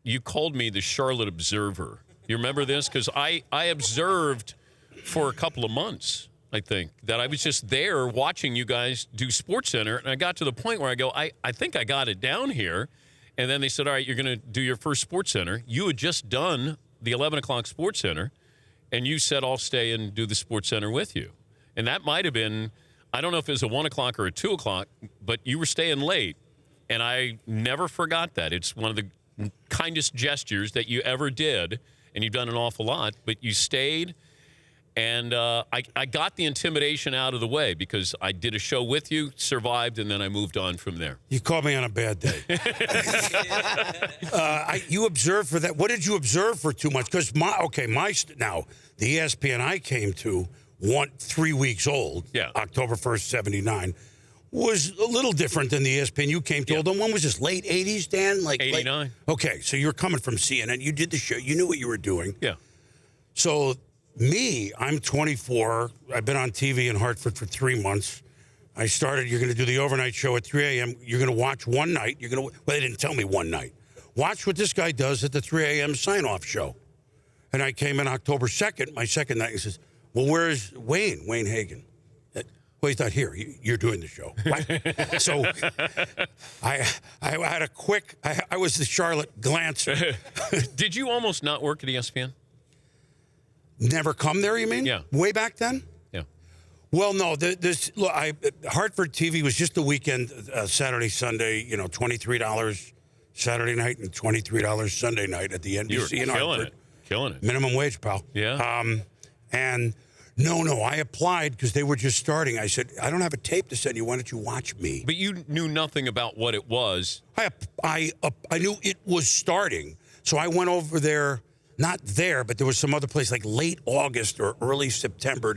you called me the Charlotte Observer. You remember this? Because I observed for a couple of months, I think, that I was just there watching you guys do SportsCenter, and I got to the point where I go, I think I got it down here. And then they said, all right, you're going to do your first SportsCenter. You had just done the 11 o'clock SportsCenter, and you said, I'll stay and do the SportsCenter with you. And that might have been, I don't know if it was a 1 o'clock or a 2 o'clock, but you were staying late. And I never forgot that. It's one of the kindest gestures that you ever did, and you've done an awful lot, but you stayed. And I got the intimidation out of the way because I did a show with you, survived, and then I moved on from there. You called me on a bad day. You observed for that. What did you observe for 2 months? Because now the ESPN I came to, 3 weeks old, October 1st, 79, was a little different than the ESPN you came to. Although one was just late 80s, Dan? Like 89. Okay, so you're coming from CNN. You did the show. You knew what you were doing. Yeah. So I'm 24. I've been on TV in Hartford for 3 months. I started, you're going to do the overnight show at 3 a.m. You're going to watch one night. Well, they didn't tell me one night. Watch what this guy does at the 3 a.m. sign-off show. And I came in October 2nd, my second night, and says, well, where's Wayne Hagan? Well, he's not here. You're doing the show. What? So I had a quick, I was the Charlotte glancer. Did you almost not work at ESPN? Never come there, you mean? Yeah. Way back then? Yeah. Well, no. Hartford TV was just the weekend, Saturday, Sunday, $23 Saturday night and $23 Sunday night at the NBC in Hartford. Killing it. Minimum wage, pal. Yeah. And no, I applied because they were just starting. I said, I don't have a tape to send you. Why don't you watch me? But you knew nothing about what it was. I knew it was starting. So I went over there. Not there, but there was some other place like late August or early September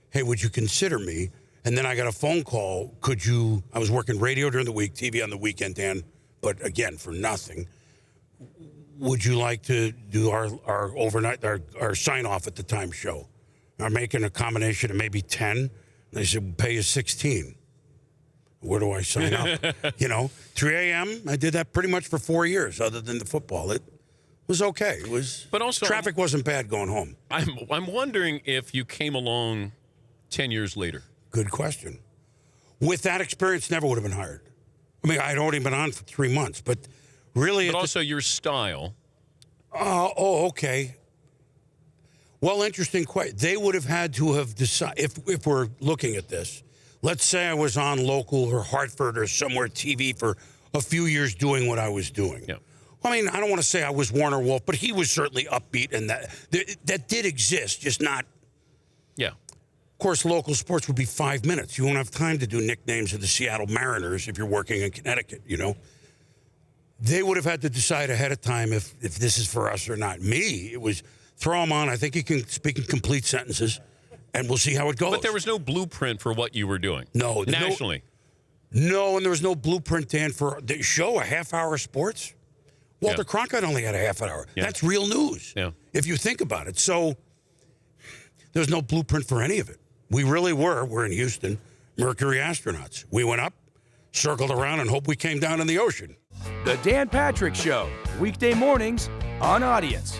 hey, would you consider me? And then I got a phone call. I was working radio during the week, TV on the weekend, Dan, but again, for nothing. Would you like to do our overnight, our sign-off at the time show? I'm making a combination of maybe 10. And they said, we'll pay you 16. Where do I sign up? 3 a.m., I did that pretty much for 4 years, other than the football. It was okay. But also traffic wasn't bad going home. I'm wondering if you came along 10 years later. Good question. With that experience, never would have been hired. I mean, I'd already been on for 3 months, but really... But also your style. Okay. Well, interesting question. They would have had to have decided, if we're looking at this, let's say I was on local or Hartford or somewhere TV for a few years doing what I was doing. Yeah. I mean, I don't want to say I was Warner Wolf, but he was certainly upbeat, and that did exist, just not. Yeah. Of course, local sports would be 5 minutes. You won't have time to do nicknames of the Seattle Mariners if you're working in Connecticut, They would have had to decide ahead of time if this is for us or not. Me, it was throw him on. I think he can speak in complete sentences, and we'll see how it goes. But there was no blueprint for what you were doing. No. Nationally. No, and there was no blueprint, Dan, for the show, a half-hour of sports. Walter Cronkite only had a half an hour. Yeah. That's real news, if you think about it. So there's no blueprint for any of it. We're in Houston, Mercury astronauts. We went up, circled around, and hoped we came down in the ocean. The Dan Patrick Show, weekday mornings on Audience.